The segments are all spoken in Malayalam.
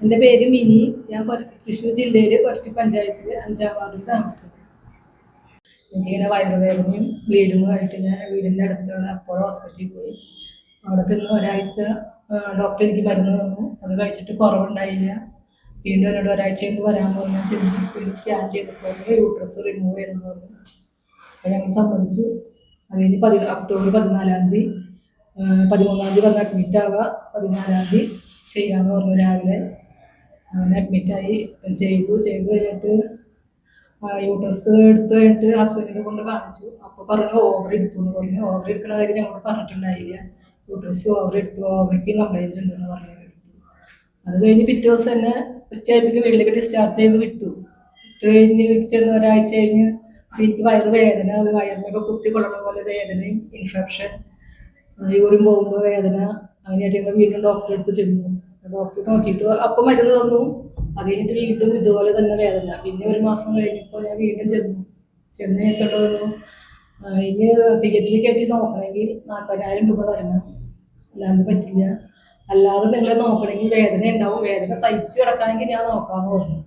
എൻ്റെ പേര് മിനി. ഞാൻ തൃശ്ശൂർ ജില്ലയിൽ കൊരട്ടി പഞ്ചായത്തിൽ 5-ാം വാർഡിൽ താമസിക്കുന്നു. എനിക്കിങ്ങനെ വയറുവേദനയും ബ്ലീഡിങ്ങുമായിട്ട് ഞാൻ വീടിൻ്റെ അടുത്തുള്ള അപ്പോളോ ഹോസ്പിറ്റലിൽ പോയി. അവിടെ ചെന്ന് ഒരാഴ്ച ഡോക്ടർ എനിക്ക് മരുന്ന് തന്നു. അത് കഴിച്ചിട്ട് കുറവുണ്ടായില്ല. വീണ്ടും എന്നോട് ഒരാഴ്ച കൊണ്ട് വരാൻ പറഞ്ഞു. ചെന്ന് വീണ്ടും സ്കാൻ ചെയ്തപ്പോൾ യൂട്രസ് റിമൂവ് ചെയ്യണമെന്ന് പറഞ്ഞു. അപ്പോൾ ഞങ്ങൾ സമ്മതിച്ചു. അത് കഴിഞ്ഞ് ഒക്ടോബർ 14-ാം തീയതി 13-ാം തീയതി വന്ന് അഡ്മിറ്റ് ആവുക, 14-ാം തീയതി ചെയ്യാമെന്ന് പറഞ്ഞു. രാവിലെ അങ്ങനെ അഡ്മിറ്റായി ചെയ്തു കഴിഞ്ഞിട്ട് യൂട്രസ് എടുത്ത് കഴിഞ്ഞിട്ട് ഹസ്ബൻഡിനെ കൊണ്ട് കാണിച്ചു. അപ്പോൾ പറഞ്ഞു ഓവർ എടുത്തു എന്ന് പറഞ്ഞു. ഓവർ എടുക്കുന്ന കാര്യം ഞങ്ങളോട് പറഞ്ഞിട്ടുണ്ടായില്ല. യൂട്രസ് ഓവർ എടുത്തു, ഓവറിക്ക് കംപ്ലൈൻറ്റ് ഉണ്ടെന്ന് പറഞ്ഞു എടുത്തു. അത് കഴിഞ്ഞ് പിറ്റേ ദിവസം തന്നെ ഉച്ചയായപ്പോഴേക്കും വീട്ടിലേക്ക് ഡിസ്ചാർജ് ചെയ്ത് വിട്ടു കഴിഞ്ഞ് വീട്ടിൽ ചെന്ന് ഒരാഴ്ച കഴിഞ്ഞ് എനിക്ക് വയറുവേദന, വയറിനൊക്കെ കുത്തി കൊള്ളണ പോലെ വേദനയും ഇൻഫെക്ഷൻ, യൂറിൻ പോകുമ്പോൾ വേദന, അങ്ങനെയായിട്ട് ഞങ്ങൾ വീണ്ടും ഡോക്ടറെ അടുത്ത് ചെന്നു. ഡോക്ടർ നോക്കിയിട്ട് അപ്പം മരുന്ന് തന്നു. അത് കഴിഞ്ഞിട്ട് വീണ്ടും ഇതുപോലെ തന്നെ വേദന. പിന്നെ ഒരു മാസം കഴിഞ്ഞപ്പോൾ ഞാൻ വീണ്ടും ചെന്ന് കേൾക്കേണ്ടി വന്നു. ഇനി തിയേറ്ററിൽ കയറ്റി നോക്കണമെങ്കിൽ 40,000 രൂപ തരണം, അല്ലാണ്ട് പറ്റില്ല. അല്ലാതെ നിങ്ങളെ നോക്കണമെങ്കിൽ വേദന ഉണ്ടാവും, വേദന സഹിച്ച് കിടക്കാമെങ്കിൽ ഞാൻ നോക്കാമെന്ന് പറഞ്ഞു.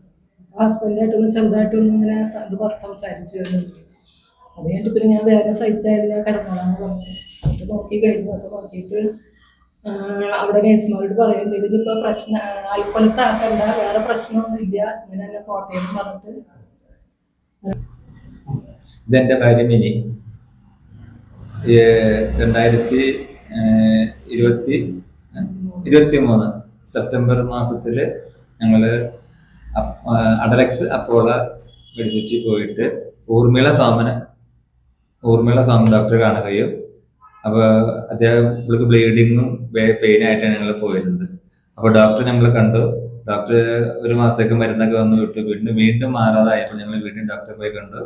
ഹസ്ബൻഡായിട്ടൊന്ന് ചെറുതായിട്ടൊന്ന് ഇങ്ങനെ ഇത് സംസാരിച്ചു വരുന്നുണ്ട്. അത് കഴിഞ്ഞിട്ട് പിന്നെ ഞാൻ വേദന സഹിച്ചായാലും ഞാൻ കിടന്നോളാന്ന് പറഞ്ഞു. അത് നോക്കി കഴിഞ്ഞു. അപ്പോൾ നോക്കിയിട്ട് അവിടെ നേഴ്സുമാരോട് പറയുന്നുണ്ട്, ഇതിപ്പോൾ പ്രശ്നം അൽപ്പലത്താക്കണ്ട, വേറെ പ്രശ്നമൊന്നും ഇല്ല, ഇങ്ങനെ തന്നെ കോട്ടയം പറഞ്ഞിട്ട്. ഇതെൻ്റെ ഭാര്യ മിനി. 2023 സെപ്റ്റംബർ മാസത്തിൽ ഞങ്ങൾ അഡലക്സ് അപ്പോളോ മെഡിസിറ്റി പോയിട്ട് ഊർമിള സോമൻ ഡോക്ടറെ കാണുകയും, അപ്പോൾ അദ്ദേഹം ഇവൾക്ക് ബ്ലീഡിങ്ങും പെയിനായിട്ടാണ് ഞങ്ങൾ പോയിരുന്നത്. അപ്പോൾ ഡോക്ടർ നമ്മൾ കണ്ടു. ഡോക്ടർ ഒരു മാസത്തേക്ക് മരുന്നൊക്കെ വന്ന് വിട്ടു. വീണ്ടും മാറാതായപ്പോൾ ഞങ്ങൾ വീണ്ടും ഡോക്ടറെ പോയി കണ്ടു.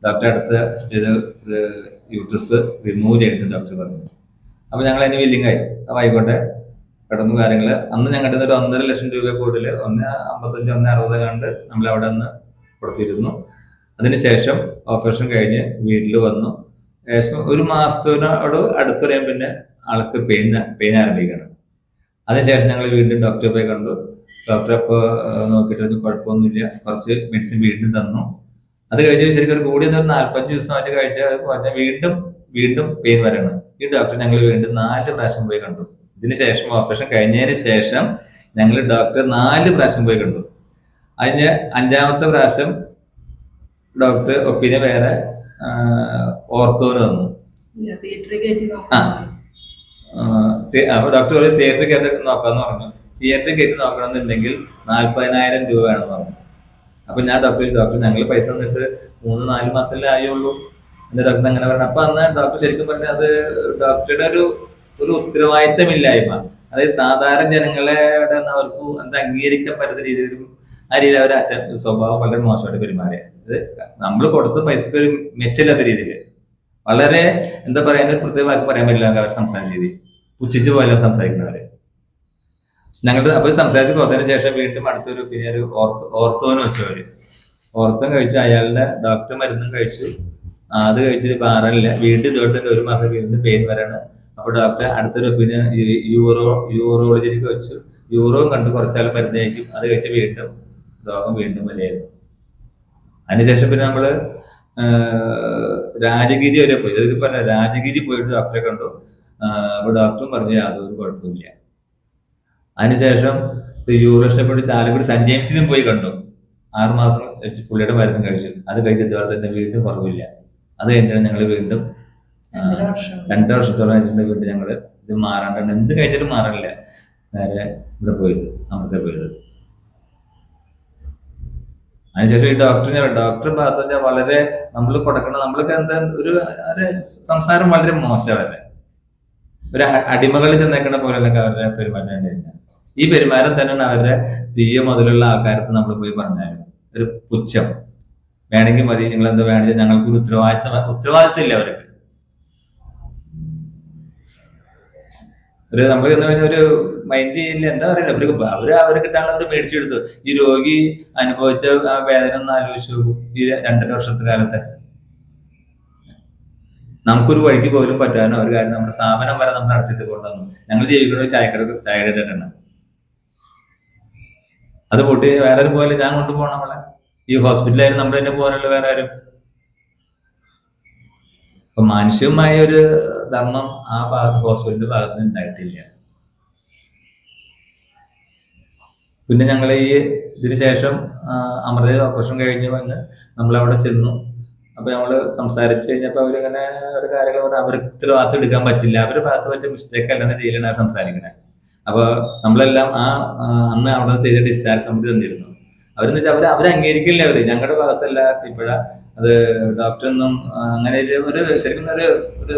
ഡോക്ടർ അടുത്ത യൂട്രസ് റിമൂവ് ചെയ്തിട്ട് ഡോക്ടർ പറഞ്ഞു. അപ്പോൾ ഞങ്ങൾ അതിന് വില്ലിങ്ങായി. അപ്പോൾ ആയിക്കോട്ടെ, കടന്നു കാര്യങ്ങൾ. അന്ന് ഞങ്ങളുടെ ഒരു 1.5 ലക്ഷം രൂപ കൂടുതൽ 1.55 1.60 കണ്ട് നമ്മൾ അവിടെ നിന്ന് കൊടുത്തിരുന്നു. അതിനുശേഷം ഓപ്പറേഷൻ കഴിഞ്ഞ് വീട്ടിൽ വന്നു. ഏകദേശം ഒരു മാസത്തോട് അടുത്ത് പറയാൻ പിന്നെ ആൾക്ക് പെയിൻ ആരംഭിക്കുകയാണ്. അതിനുശേഷം ഞങ്ങൾ വീണ്ടും ഡോക്ടറെ പോയി കണ്ടു. ഡോക്ടറെ അപ്പോൾ നോക്കിയിട്ട് കുഴപ്പമൊന്നുമില്ല, കുറച്ച് മെഡിസിൻ വീണ്ടും തന്നു. അത് കഴിച്ച് ശരിക്കും ഒരു കൂടി 45 ദിവസമായിട്ട് കഴിച്ചാൽ വീണ്ടും പെയിൻ വരണം. ഈ ഡോക്ടർ ഞങ്ങൾ വീണ്ടും 4 പ്രാവശ്യം പോയി കണ്ടു. ഇതിന് ശേഷം ഓപ്പറേഷൻ കഴിഞ്ഞതിന് ശേഷം ഞങ്ങൾ ഡോക്ടറെ 4 പ്രാവശ്യം പോയി കണ്ടു. അതിന് 5-ാമത്തെ പ്രാവശ്യം ഡോക്ടർ ഒപ്പീനിയൻ വേറെ ഓർത്തോന് തന്നു. അപ്പൊ ഡോക്ടർ പറയും തിയേറ്ററിൽ കയറ്റി നോക്കാന്ന് പറഞ്ഞു. തിയേറ്ററിൽ കയറ്റി നോക്കണമെന്നുണ്ടെങ്കിൽ 40,000 രൂപ വേണമെന്ന് പറഞ്ഞു. അപ്പൊ ഞാൻ ഡോക്ടർ ഞങ്ങൾ പൈസ തന്നിട്ട് 3-4 മാസമല്ലേ ആയുള്ളൂ എന്റെ ഡോക്ടർ അങ്ങനെ പറഞ്ഞു. അപ്പൊ അന്ന് ഡോക്ടർ ശരിക്കും പറഞ്ഞാൽ അത് ഡോക്ടറുടെ ഒരു ഉത്തരവാദിത്തമില്ലായ്മ, അതായത് സാധാരണ ജനങ്ങളെ അവർക്ക് എന്താ അംഗീകരിക്കാൻ പറ്റുന്ന രീതിയിൽ ആ രീതിയിൽ അവർ സ്വഭാവം വളരെ മോശമായിട്ട് പെരുമാറിയ. അത് നമ്മൾ കൊടുത്ത പൈസക്ക് ഒരു മെച്ചമില്ലാത്ത രീതിയിൽ വളരെ എന്താ പറയാ, പ്രത്യേക വാക്ക് പറയാൻ പറ്റില്ല അവർ സംസാരിച്ച രീതി, പുച്ഛിച്ചു പോലെ സംസാരിക്കുന്നവര്. ഞങ്ങളുടെ അപ്പൊ സംസാരിച്ച് പോയതിനു ശേഷം വീണ്ടും അടുത്തൊരു പിന്നെ ഒരു ഓർത്തോന് വെച്ചവര് ഓർത്തോൻ കഴിച്ചു. അയാളുടെ ഡോക്ടർ മരുന്നും കഴിച്ചു. അത് കഴിച്ചിട്ട് മാറാനില്ല. വീണ്ടും ഇതുപോലെ തന്നെ ഒരു മാസം വീണ്ടും പെയിൻ വരാണ്. അപ്പൊ ഡോക്ടർ അടുത്തൊരു പിന്നെ യൂറോളജിക്ക് വെച്ചു. യൂറോയും കണ്ട് കുറച്ചാൽ മരുന്ന് കഴിക്കും. അത് കഴിച്ച് വീണ്ടും രോഗം വീണ്ടും വരെയായിരുന്നു. അതിനുശേഷം പിന്നെ നമ്മള് രാജഗിരി വരെ പോയി. ഇത് പറഞ്ഞ രാജഗിരി പോയിട്ട് ഡോക്ടറെ കണ്ടു. അപ്പൊ ഡോക്ടറും പറഞ്ഞു യാതൊരു കുഴപ്പമില്ല. അതിനുശേഷം യൂറോസിനെ പോയിട്ട് ചാലക്കുടി സെന്റ് ജെയിംസിലും പോയി കണ്ടു. 6 മാസം വെച്ച് പുള്ളിയുടെ മരുന്ന് കഴിച്ചു. അത് കഴിഞ്ഞ ഇതുപോലെ തന്നെ വീണ്ടും കുറവില്ല. അത് കഴിഞ്ഞിട്ടാണ് ഞങ്ങൾ വീണ്ടും 2 വർഷത്തോളം കഴിച്ചിട്ട് വീണ്ടും ഞങ്ങൾ ഇത് മാറാണ്ടാണ്, എന്ത് കഴിച്ചാലും മാറാനില്ല, നേരെ ഇവിടെ പോയത്, അമൃത പോയത്. അതിനുശേഷം ഈ ഡോക്ടർ ഭാഗത്ത് വളരെ നമ്മൾ കൊടുക്കണം, നമ്മൾക്ക് എന്താ ഒരു സംസാരം വളരെ മോശമല്ലേ, ഒരു അടിമകളിൽ ചെന്നേക്കണ പോലെയൊക്കെ അവരുടെ പെരുമാറ്റം കഴിഞ്ഞാൽ ഈ പെരുമാറ്റം തന്നെയാണ് അവരുടെ CEO മുതലുള്ള ആൾക്കാർക്ക് നമ്മൾ പോയി പറഞ്ഞാലും ഒരു പുച്ഛം. വേണമെങ്കിൽ മതി, നിങ്ങൾ എന്താ വേണമെങ്കിൽ, ഞങ്ങൾക്ക് ഒരു ഉത്തരവാദിത്വം ഇല്ല അവർക്ക്. നമ്മൾ എന്ന് പറഞ്ഞാൽ ഒരു മൈൻഡ് ചെയ്യില്ല, എന്താ പറയുക, അവര് കിട്ടാനുള്ള ഒരു മേടിച്ചെടുത്തു. ഈ രോഗി അനുഭവിച്ച ആ വേദന ഒന്ന് ആലോചിച്ചു നോക്കൂ. ഈ 2.5 വർഷത്തെ കാലത്തെ നമുക്കൊരു വഴിക്ക് പോലും പറ്റാനോ ഒരു കാര്യം നമ്മുടെ സ്ഥാപനം വരെ നമ്മൾ നടത്തിയിട്ട് കൊണ്ടുവന്നു. ഞങ്ങൾ ജീവിക്കുന്ന ചായക്കടയിട്ടാണ്. അത് പൊട്ടി വേറെ ആരും പോലെ ഞാൻ കൊണ്ടുപോകണം നമ്മളെ ഈ ഹോസ്പിറ്റലായാലും നമ്മൾ തന്നെ പോകാനുള്ള വേറെ ആരും. അപ്പൊ മാനുഷികമായ ഒരു ധർമ്മം ആ ഭാഗത്ത് ഹോസ്പിറ്റലിന്റെ ഭാഗത്ത് നിന്ന് ഉണ്ടായിട്ടില്ല. പിന്നെ ഞങ്ങൾ ഈ ഇതിന് ശേഷം അമൃത ഓപ്പറേഷൻ കഴിഞ്ഞ് വന്ന് നമ്മളവിടെ ചെന്നു. അപ്പൊ നമ്മള് സംസാരിച്ചു കഴിഞ്ഞപ്പോ അവരിങ്ങനെ ഒരു കാര്യങ്ങൾ പറഞ്ഞാൽ അവർക്ക് ഉത്തരവാദിത്തം എടുക്കാൻ പറ്റില്ല, അവരുടെ ഭാഗത്ത് പറ്റിയ മിസ്റ്റേക്ക് അല്ലെന്ന രീതിയിലാണ് അവർ സംസാരിക്കുന്നത്. അപ്പൊ നമ്മളെല്ലാം അന്ന് അവിടെ ചെയ്ത ഡിസ്ചാർജ് സമിതി തന്നിരുന്നു. അവരെന്ന് വെച്ചാൽ അവർ അംഗീകരിക്കില്ല, അവര് ഞങ്ങളുടെ ഭാഗത്തല്ല ഇപ്പോഴാ അത് ഡോക്ടറൊന്നും അങ്ങനെ ഒരു ശരിക്കും ഒരു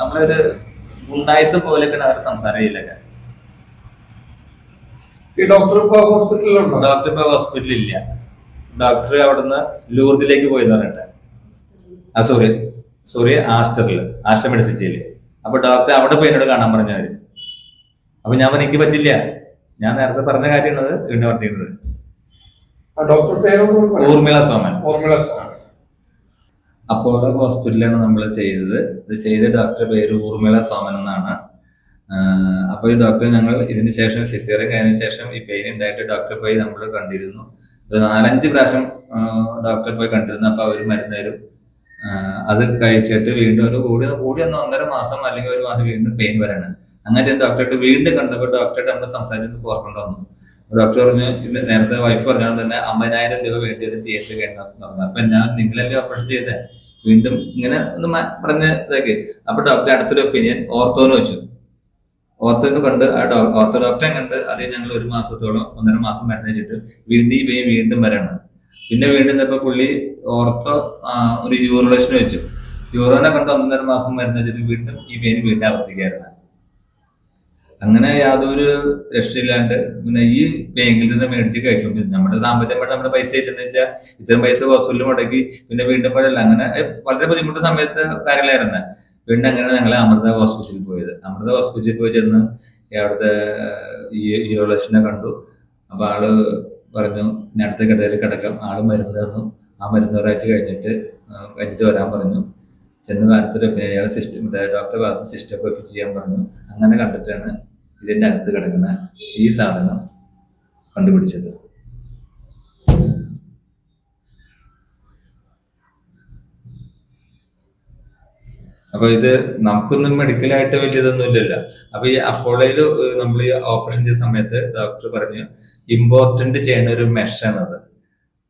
നമ്മളൊരു ഗുണ്ടായുസം പോലെയൊക്കെയാണ് അവർ സംസാരം ചെയ്യില്ലൊക്കെ. ഈ ഡോക്ടർ ഇപ്പൊ ഹോസ്പിറ്റലിലുണ്ടോ? ഡോക്ടർ ഇപ്പൊ ഹോസ്പിറ്റലിൽ ഇല്ല. ഡോക്ടർ അവിടുന്ന് ലൂർദിലേക്ക് പോയെന്ന് പറഞ്ഞിട്ട് സോറി ആസ്റ്റർ മെഡിസിറ്റിയില്. അപ്പൊ ഡോക്ടർ അവിടെ പോയി എന്നോട് കാണാൻ പറഞ്ഞവര്. അപ്പൊ ഞാൻ പറഞ്ഞു എനിക്ക് പറ്റില്ല, ഞാൻ നേരത്തെ പറഞ്ഞ കാര്യമാണ് വീണ്ടും പറഞ്ഞിരുന്നത്. ഡോക്ടർ പേര് ഊർമിള സോമൻ. ഊർമിള സോമൻ. അപ്പോളോ ഹോസ്പിറ്റലിലാണ് നമ്മൾ ചെയ്തത്. ഇത് ചെയ്ത ഡോക്ടറുടെ പേര് ഊർമിള സോമൻ എന്നാണ്. അപ്പൊ ഈ ഡോക്ടർ ഞങ്ങൾ ഇതിന് ശേഷം സിസേറിയൻ കഴിഞ്ഞ ശേഷം ഈ പെയിൻ ഉണ്ടായിട്ട് ഡോക്ടറെ പോയി നമ്മൾ കണ്ടിരുന്നു. ഒരു 4-5 പ്രാവശ്യം ഡോക്ടറെ പോയി കണ്ടിരുന്നു. അപ്പൊ അവർ മരുന്ന് തരും. അത് കഴിച്ചിട്ട് വീണ്ടും ഒരു കൂടി 1.5 മാസം അല്ലെങ്കിൽ 1 മാസം വീണ്ടും പെയിൻ വരാണ്. അങ്ങനെ ഡോക്ടറെ വീണ്ടും കണ്ടപ്പോൾ ഡോക്ടറായിട്ട് നമ്മൾ സംസാരിച്ചിട്ട് ഓർക്കേണ്ടി വന്നു. ഡോക്ടർ പറഞ്ഞു ഇത് നേരത്തെ വൈഫ് പറഞ്ഞാൽ തന്നെ 50,000 രൂപ വേണ്ടി ഒരു തിയേറ്റർ കേട്ടോ. അപ്പൊ ഞാൻ നിങ്ങളല്ലേ ഓപ്പറേഷൻ ചെയ്തേ, വീണ്ടും ഇങ്ങനെ ഒന്ന് പറഞ്ഞ ഇതൊക്കെ. അപ്പൊ ഡോക്ടർ അടുത്തൊരു ഒപ്പീനിയൻ ഓർത്തോന്ന് വെച്ചു. ഓർത്തോന്ന് കണ്ട് ഓർത്തോ ഡോക്ടറെ കണ്ട് അത് ഞങ്ങൾ 1 മാസത്തോളം 1.5 മാസം മരുന്ന് വെച്ചിട്ട് വീണ്ടും ഈ പെയിൻ വീണ്ടും വരണം. പിന്നെ വീണ്ടും ഇപ്പൊ പുള്ളി ഓർത്തോ ഒരു യൂറോളജിനെ വെച്ചു. യൂറോനെ കണ്ട് 1.5 മാസം മരുന്ന് വെച്ചിട്ട് വീണ്ടും ഈ പെയിൻ വീണ്ടും ആവർത്തിക്കായിരുന്നു. അങ്ങനെ യാതൊരു രക്ഷയില്ലാണ്ട് പിന്നെ ഈ ബാങ്കിൽ നിന്ന് മേടിച്ച് കഴിച്ചോണ്ടിരുന്നു. നമ്മുടെ സാമ്പത്തികമായിട്ട് നമ്മുടെ പൈസ ഇല്ലെന്ന് വെച്ചാൽ ഇത്രയും പൈസ ഹോസ്പിറ്റലിൽ മുടക്കി പിന്നെ വീണ്ടും പഴല്ല. അങ്ങനെ വളരെ ബുദ്ധിമുട്ട് സമയത്ത് കാര്യങ്ങളായിരുന്നു. വീണ്ടും അങ്ങനെ ഞങ്ങൾ അമൃത ഹോസ്പിറ്റലിൽ പോയത്. അമൃത ഹോസ്പിറ്റലിൽ പോയി ചെന്ന് അവിടുത്തെ യൂറോളജിനെ കണ്ടു. അപ്പൊ ആള് പറഞ്ഞു ഇനി അടുത്ത കടയിൽ കിടക്കാം. ആള് മരുന്ന് തന്നു. ആ മരുന്ന് ഒരാഴ്ച കഴിഞ്ഞിട്ട് വരാൻ പറഞ്ഞു. ചെന്ന് ഭാരത്തിൽ അയാളെ സിസ്റ്റം ഡോക്ടറെ ഭാഗത്ത് സിസ്റ്റമൊക്കെ ഒപ്പിച്ച് ചെയ്യാൻ പറഞ്ഞു. അങ്ങനെ കണ്ടിട്ടാണ് ഇതിന്റെ അകത്ത് കിടക്കുന്ന ഈ സാധനം കണ്ടുപിടിച്ചത്. അപ്പൊ ഇത് നമുക്കൊന്നും മെഡിക്കലായിട്ട് വലിയതൊന്നും ഇല്ലല്ലോ. അപ്പൊ ഈ അപ്പോളയില് നമ്മൾ ഈ ഓപ്പറേഷൻ ചെയ്ത സമയത്ത് ഡോക്ടർ പറഞ്ഞു ഇമ്പോർട്ടന്റ് ചെയ്യുന്ന ഒരു മെഷാണ് അത്.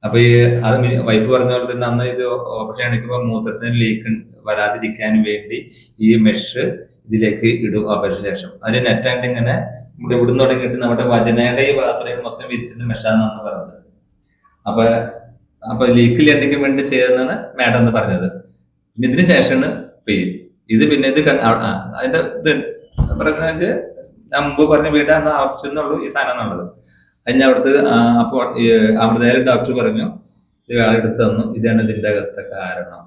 അപ്പൊ ഈ അത് വൈഫ് പറഞ്ഞ പോലെ തന്നെ അന്ന് ഇത് ഓപ്പറേഷൻ എടുക്കുമ്പോൾ മൂത്രത്തിന് ലീക്ക് വരാതിരിക്കാൻ വേണ്ടി ഈ മെഷ് ഇതിലേക്ക് ഇടും ഓപ്പറേഷൻ ശേഷം. അതിന് നെറ്റാണ്ട് ഇങ്ങനെ ഇവിടുന്ന് തുടങ്ങിയിട്ട് നമ്മുടെ വജനയുടെ ഈ ഭാഗത്തേക്ക് മൊത്തം വിരിച്ചിട്ട് മെഷാന്നാണ് പറഞ്ഞത്. അപ്പൊ ലീക്കിലുണ്ടെങ്കിൽ വേണ്ടി ചെയ്തെന്നാണ് മാഡം എന്ന് പറഞ്ഞത്. പിന്നെ ഇതിന് ശേഷമാണ് പെയിൻ. ഇത് പിന്നെ ഇത് അതിന്റെ ഇത് പറഞ്ഞ ഞാൻ മുമ്പ് പറഞ്ഞ വീടാണ് ആവശ്യം എന്നുള്ളൂ ഈ സാധനം എന്നുള്ളത്. അതിന് അവിടുത്തെ അപ്പോൾ അമൃതയിലെ ഡോക്ടർ പറഞ്ഞു ഇത് ആളെടുത്ത് തന്നു, ഇതാണ് ഇതിന്റെ അകത്തെ കാരണം.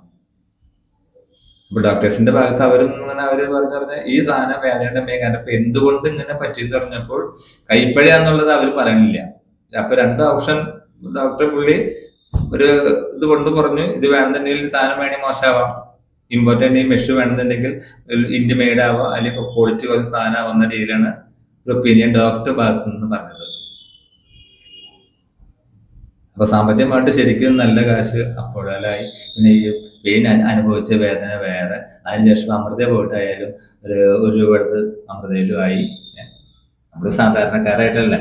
അപ്പൊ ഡോക്ടേഴ്സിന്റെ ഭാഗത്ത് അവര് പറഞ്ഞ ഈ സാധനം വേദനയുടെ മേഖല അപ്പൊ എന്തുകൊണ്ട് ഇങ്ങനെ പറ്റിയെന്ന് പറഞ്ഞപ്പോൾ കൈപ്പഴയാന്നുള്ളത് അവർ പറയണില്ല. അപ്പൊ 2 ഓപ്ഷൻ ഡോക്ടർ പുള്ളി ഒരു ഇത് കൊണ്ട് പറഞ്ഞു ഇത് വേണമെന്നുണ്ടെങ്കിൽ സാധനം വേണമെങ്കിൽ മോശമാവാം, ഇമ്പോർട്ടൻ്റ് ഈ മെഷ് വേണമെന്നുണ്ടെങ്കിൽ ഇന്ത്യ മെയ്ഡ് ആവാം, അല്ലെങ്കിൽ ക്വാളിറ്റി കുറച്ച് സാധനം ആവുന്ന രീതിയിലാണ് ഒരു ഒപ്പീനിയൻ ഡോക്ടർ ഭാഗത്തു നിന്ന് പറഞ്ഞത്. അപ്പൊ സാമ്പത്തികമായിട്ട് ശരിക്കും നല്ല കാശ് അപ്പോഴായി. പിന്നെ ഈ പെയിൻ അനുഭവിച്ച വേദന വേറെ. അതിനുശേഷം അമൃത പോയിട്ടായാലും ഒരു രൂപ എടുത്ത് അമൃതയിലും ആയി. നമ്മള് സാധാരണക്കാരായിട്ടല്ല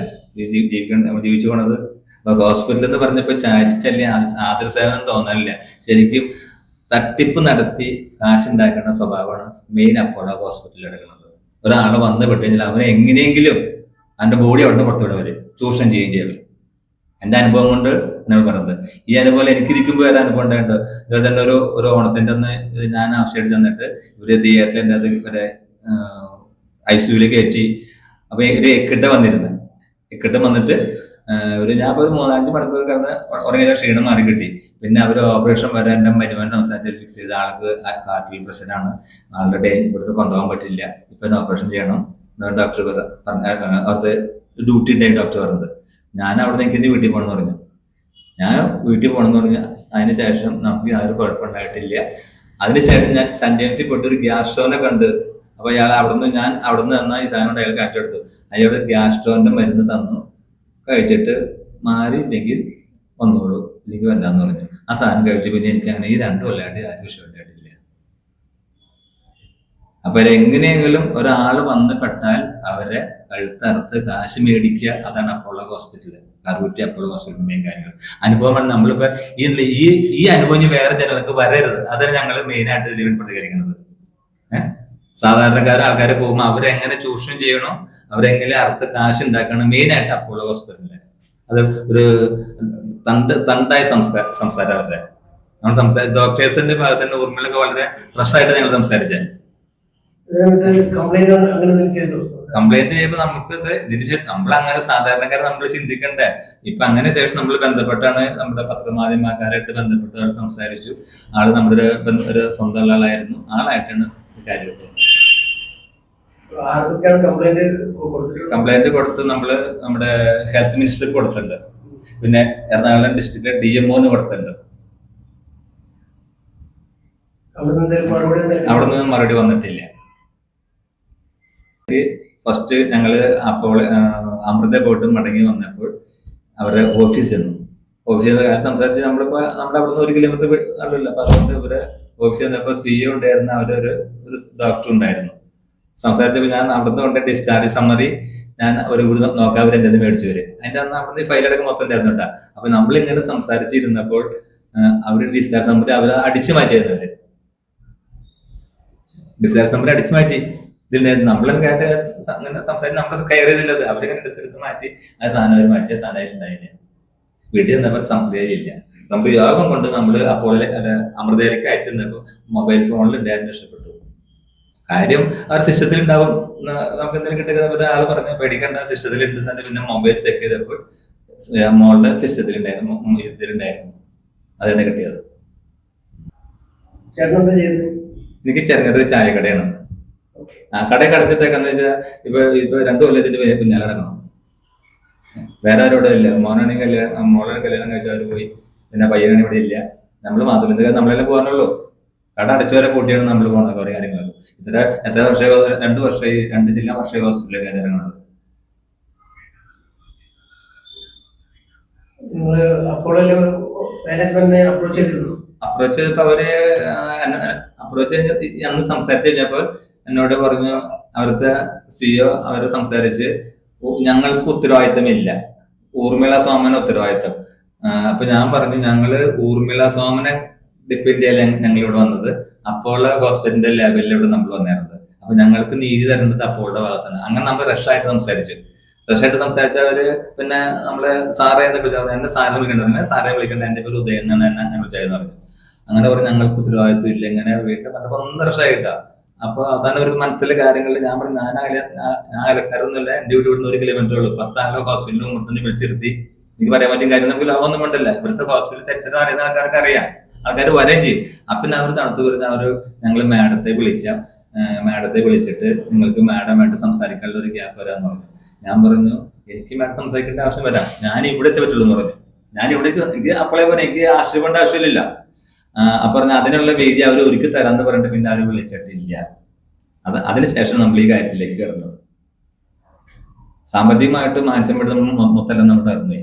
ജീവിച്ചു പോണത്. അപ്പൊ ഹോസ്പിറ്റൽ എന്ന് പറഞ്ഞപ്പോ ചാരിറ്റി അല്ലേ ആതുര സേവനം തോന്നാനില്ല. ശരിക്കും തട്ടിപ്പ് നടത്തി കാശുണ്ടാക്കുന്ന സ്വഭാവമാണ് മെയിൻ അപ്പോളോ ഹോസ്പിറ്റലിൽ എടുക്കുന്നത്. ഒരാളെ വന്ന് പെട്ട് കഴിഞ്ഞാൽ അവനെ എങ്ങനെയെങ്കിലും അവന്റെ ബോഡി അവിടുന്ന് പുറത്തുവിടവര് ചൂഷണം ചെയ്യുകയും ചെയ്യും. എന്റെ അനുഭവം കൊണ്ട് എന്നോട് പറഞ്ഞത്. ഈ അനുഭവം എനിക്കിരിക്കുമ്പോൾ ഒരു അനുഭവം ഉണ്ടായിട്ടുണ്ട്. ഇതുപോലെ തന്നെ ഒരു ഓണത്തിന്റെ അന്ന് ഞാൻ ആവശ്യമായിട്ട് ചെന്നിട്ട് ഇവര് തിയേറ്ററിൽ എൻ്റെ അത് ഇവരെ ICUവിൽ കയറ്റി. അപ്പൊ ഒരു എക്കിട്ട വന്നിട്ട് ഞാൻ ഒരു 3-5 മണിക്കൂർ കിടന്ന് ഉറങ്ങിയ ക്ഷീണം മാറി കിട്ടി. പിന്നെ അവര് ഓപ്പറേഷൻ വരെ എന്റെ മരുമാനം സംസാരിച്ച് ഫിക്സ് ചെയ്ത ആൾക്ക് ഹാർട്ട് പ്രശ്നമാണ്, ആളുടെ ഡേ ഇവിടുത്തെ കൊണ്ടുപോകാൻ പറ്റില്ല, ഇപ്പൊ ഓപ്പറേഷൻ ചെയ്യണം ഡോക്ടർ അവിടുത്തെ ഡ്യൂട്ടി ഡേ ഡോക്ടർ പറഞ്ഞത്. ഞാൻ അവിടെ എനിക്ക് വീട്ടിൽ പോകണമെന്ന് പറഞ്ഞു. ഞാൻ വീട്ടിൽ പോകണമെന്ന് പറഞ്ഞു. അതിനുശേഷം നമുക്ക് യാതൊരു കുഴപ്പമുണ്ടായിട്ടില്ല. അതിനുശേഷം ഞാൻ സെന്റ് ജെയിംസിൽ പോയിട്ട് ഒരു ഗ്യാസ് സ്റ്റോനെ കണ്ട്. അപ്പൊ ഞാൻ അവിടുന്ന് തന്ന ഈ സാധനം അയാൾ കാറ്റെടുത്തു. അയാൾ ഗ്യാസ് സ്റ്റോന്റെ മരുന്ന് തന്നു. കഴിച്ചിട്ട് മാറിയില്ലെങ്കിൽ വന്നോളൂ, ഇല്ലെങ്കിൽ വരാന്ന് പറഞ്ഞു. ആ സാധനം കഴിച്ചു. പിന്നെ എനിക്ക് അങ്ങനെ ഈ 2 കൊല്ലമായിട്ട് ആരും വിഷയമായിട്ടില്ല. അപ്പൊ എങ്ങനെയെങ്കിലും ഒരാൾ വന്ന് പെട്ടാൽ അവരെ കഴുത്തറുത്ത് കാശ് മേടിക്കുക, അതാണ് അപ്പോളോ ഹോസ്പിറ്റല്, കറൂറ്റി അപ്പോളോ ഹോസ്പിറ്റൽ മെയിൻ കാര്യങ്ങൾ. അനുഭവമാണ്. നമ്മളിപ്പോ ഈ അനുഭവം വേറെ ജനങ്ങൾക്ക് വരരുത്, അതാണ് ഞങ്ങൾ മെയിൻ ആയിട്ട് ഇതിൽ പ്രതികരിക്കുന്നത്. സാധാരണക്കാരെ ആൾക്കാരെ പോകുമ്പോൾ അവരെങ്ങനെ ചൂഷണം ചെയ്യണോ, അവരെങ്ങനെ അറുത്ത് കാശ് ഉണ്ടാക്കണം, മെയിൻ ആയിട്ട് അപ്പോളോ ഹോസ്പിറ്റലില്. അത് ഒരു തണ്ടായ സംസാരം അവരുടെ. നമ്മൾ ഡോക്ടേഴ്സിന്റെ ഭാഗത്ത് തന്നെ ഊർമിളൊക്കെ വളരെ ഫ്രഷായിട്ട് ഞങ്ങൾ സംസാരിച്ചത്. കംപ്ലൈന്റ് ചെയ്യുമ്പോൾ നമുക്ക് നമ്മളങ്ങനെ സാധാരണക്കാരെ നമ്മൾ ചിന്തിക്കണ്ടേ. ഇപ്പൊ അങ്ങനെ ശേഷം നമ്മൾ ബന്ധപ്പെട്ടാണ് നമ്മുടെ പത്രമാധ്യമക്കാരായിട്ട് ബന്ധപ്പെട്ട് സംസാരിച്ചു. ആള് നമ്മുടെ ഒരു സ്വന്തം ആളായിരുന്നു. ആളായിട്ടാണ് കാര്യം കംപ്ലൈന്റ് കൊടുത്ത് നമ്മള് നമ്മുടെ ഹെൽത്ത് മിനിസ്റ്റർക്ക് കൊടുത്തിട്ടുണ്ട്. പിന്നെ എറണാകുളം ഡിസ്ട്രിക്റ്റിലെ DMOന് കൊടുത്തിട്ടുണ്ട്. അവിടെ നിന്ന് മറുപടി വന്നിട്ടില്ല. ഫസ്റ്റ് ഞങ്ങള് അപ്പോൾ അമൃത പോയിട്ട് മടങ്ങി വന്നപ്പോൾ അവരുടെ ഓഫീസിൽ ചെന്നു. ഓഫീസിൽ സംസാരിച്ച് നമ്മളിപ്പോ നമ്മുടെ അവിടെ നിന്ന് 1 കിലോമീറ്റർ അല്ലല്ലോ. അപ്പൊ അതുകൊണ്ട് ഇവര് ഓഫീസിൽ ചെന്നപ്പോ CEO ഉണ്ടായിരുന്ന അവരൊരു ഡോക്ടർ ഉണ്ടായിരുന്നു. സംസാരിച്ചപ്പോൾ ഞാൻ അവിടുന്ന് കൊണ്ട് ഡിസ്ചാർജ് സമ്മതി ഞാൻ ഒരു കൂടി നോക്കാൻ അവർ എൻ്റെ മേടിച്ചു വരും. അതിന്റെ അന്ന് അവിടുന്ന് ഫയലടക്കം മൊത്തം തരുന്നു കേട്ടാ. അപ്പൊ നമ്മളിങ്ങനെ സംസാരിച്ചിരുന്നപ്പോൾ അവര് ഡിസ്ചാർജ് സമ്മതി അവർ അടിച്ചു മാറ്റിയത്. അവര് ഡിസ്ചാർജ് സമ്മതി അടിച്ചു മാറ്റി. ഇതിൽ നമ്മളെ കേട്ട് അങ്ങനെ സംസാരിച്ച് നമ്മൾ കെയർ ചെയ്തില്ലത്. അവരിങ്ങനെ എടുത്തെടുത്ത് മാറ്റി ആ സാധനം അവർ മാറ്റിയ സാധനമായിട്ടുണ്ടായില്ല. വീട്ടിൽ നിന്നപ്പോൾ സംപ്രേരിയില്ല. നമുക്ക് യോഗം കൊണ്ട് നമ്മൾ അപ്പോൾ അമൃതയിലേക്ക് അയച്ചു തന്നപ്പോൾ മൊബൈൽ ഫോണിൽ ഡാറ്റ രക്ഷപ്പെട്ടു. കാര്യം അവർ സിസ്റ്റത്തിൽ ഉണ്ടാവും. നമുക്ക് എന്തെങ്കിലും കിട്ടുക ഒരാൾ പറഞ്ഞ പേടിക്കേണ്ട, സിസ്റ്റത്തിൽ ഉണ്ട് തന്നെ. പിന്നെ മൊബൈൽ ചെക്ക് ചെയ്തപ്പോൾ മോളുടെ സിസ്റ്റത്തിലുണ്ടായിരുന്നു, ഇതിലുണ്ടായിരുന്നു. അതെന്നെ കിട്ടിയത്. എനിക്ക് ചെറുങ്ങത് ചായക്കടയാണ്. ആ കട കടച്ചിട്ടേക്കെന്ന് വെച്ചാൽ ഇപ്പൊ 2 കൊല്ലത്തിന്റെ പിന്നാലെ നടക്കണം. വേറെ ആരോടും ഇല്ല. മോനാണെങ്കിൽ കല്യാണം, മോളെ കല്യാണം കഴിച്ചാൽ അവർ പോയി. പിന്നെ പയ്യനാണ് ഇവിടെ ഇല്ല. നമ്മൾ മാത്രം നമ്മളെല്ലാം പോകാനുള്ളൂ. കട അടച്ചുവരെ കൂട്ടിയാണ് നമ്മൾ പോകുന്നത്. കുറെ കാര്യങ്ങൾ എത്ര വർഷം 2 വർഷമായി 2 ജില്ലാ വർഷമായി ഹോസ്പിറ്റലിലേക്ക് ഇറങ്ങുന്നത്. അപ്രോച്ച് ചെയ്തപ്പോ അവര് അന്ന് സംസാരിച്ചു കഴിഞ്ഞപ്പോൾ എന്നോട് പറഞ്ഞു, അവിടുത്തെ CEO അവര് സംസാരിച്ച് ഞങ്ങൾക്ക് ഉത്തരവാദിത്തമില്ല, ഊർമിള സോമന ഉത്തരവാദിത്തം. അപ്പൊ ഞാൻ പറഞ്ഞു, ഞങ്ങള് ഊർമിള സോമനെ ഡിപ്പെൻഡ് ചെയ്യാൻ ഞങ്ങൾ ഇവിടെ വന്നത്, അപ്പോളോ ഹോസ്പിറ്റലിന്റെ ലെവലിലൂടെ നമ്മൾ വന്നിരുന്നത്. അപ്പൊ ഞങ്ങൾക്ക് നീതി തരേണ്ടത് അപ്പോളുടെ ഭാഗത്താണ്. അങ്ങനെ നമ്മൾ റഷായിട്ട് സംസാരിച്ചവര് പിന്നെ നമ്മള് സാറേ എന്നൊക്കെ വിളിച്ചു. എന്നെ സാറെ വിളിക്കണ്ട, സാറെ വിളിക്കേണ്ട, എന്റെ പേര് ഉദയൻ എന്നാണ് എന്നെ വിളിച്ചതെന്ന് പറഞ്ഞു. അങ്ങനെ പറഞ്ഞു ഞങ്ങൾക്ക് ഉത്തരവാദിത്വം ഇല്ല. ഇങ്ങനെ വീട്ടിൽ പറഞ്ഞപ്പോ 1 വർഷമായിട്ടാ. അപ്പൊ അവസാനം ഒരു മനസ്സിലെ കാര്യങ്ങളിൽ ഞാൻ പറഞ്ഞു, ഞാൻ അയലക്കാരൊന്നുമില്ല, എന്റെ വീട് ഇവിടുന്ന് 1 കിലോമീറ്റർ ഉള്ളൂ. 10 ആളെ ഹോസ്പിറ്റലിൽ മുമ്പ് വിളിച്ചിരുത്തി എനിക്ക് പറയാൻ പറ്റും കാര്യം. നമുക്ക് ലോകമൊന്നും കൊണ്ടല്ല, ഇവിടുത്തെ ഹോസ്പിറ്റലിൽ ചരിത്രം അറിയുന്ന ആൾക്കാർക്ക് അറിയാം. ആൾക്കാർ വരെയും ചെയ്യും. അപ്പൊ അവർ തണുത്ത് വരുന്ന ഞങ്ങൾ മാഡത്തെ വിളിക്കാം, മാഡത്തെ വിളിച്ചിട്ട് നിങ്ങൾക്ക് മാഡമായിട്ട് സംസാരിക്കാനുള്ള ഒരു ഗ്യാപ്പ് വരാന്ന് പറഞ്ഞു. ഞാൻ പറഞ്ഞു, എനിക്ക് മാഡം സംസാരിക്കേണ്ട ആവശ്യം വരാം, ഞാൻ ഇവിടെ പറ്റുള്ളൂ എന്ന് പറഞ്ഞു. ഞാൻ ഇവിടേക്ക് എനിക്ക് അപ്പോളെ പോലെ എനിക്ക് ആശ്രയിക്കേണ്ട ആവശ്യമില്ല. അപ്പൊ പറഞ്ഞ അതിനുള്ള വേദി അവർ ഒരുക്കി തരാന്ന് പറഞ്ഞിട്ട് പിന്നെ അവർ വിളിച്ചിട്ടില്ല. അതിനുശേഷം നമ്മൾ ഈ കാര്യത്തിലേക്ക് കിടന്നത്. സാമ്പത്തികമായിട്ട് മാനസികമായിട്ട് നമ്മൾ മൊത്തം നമ്മൾ തരുന്നേ.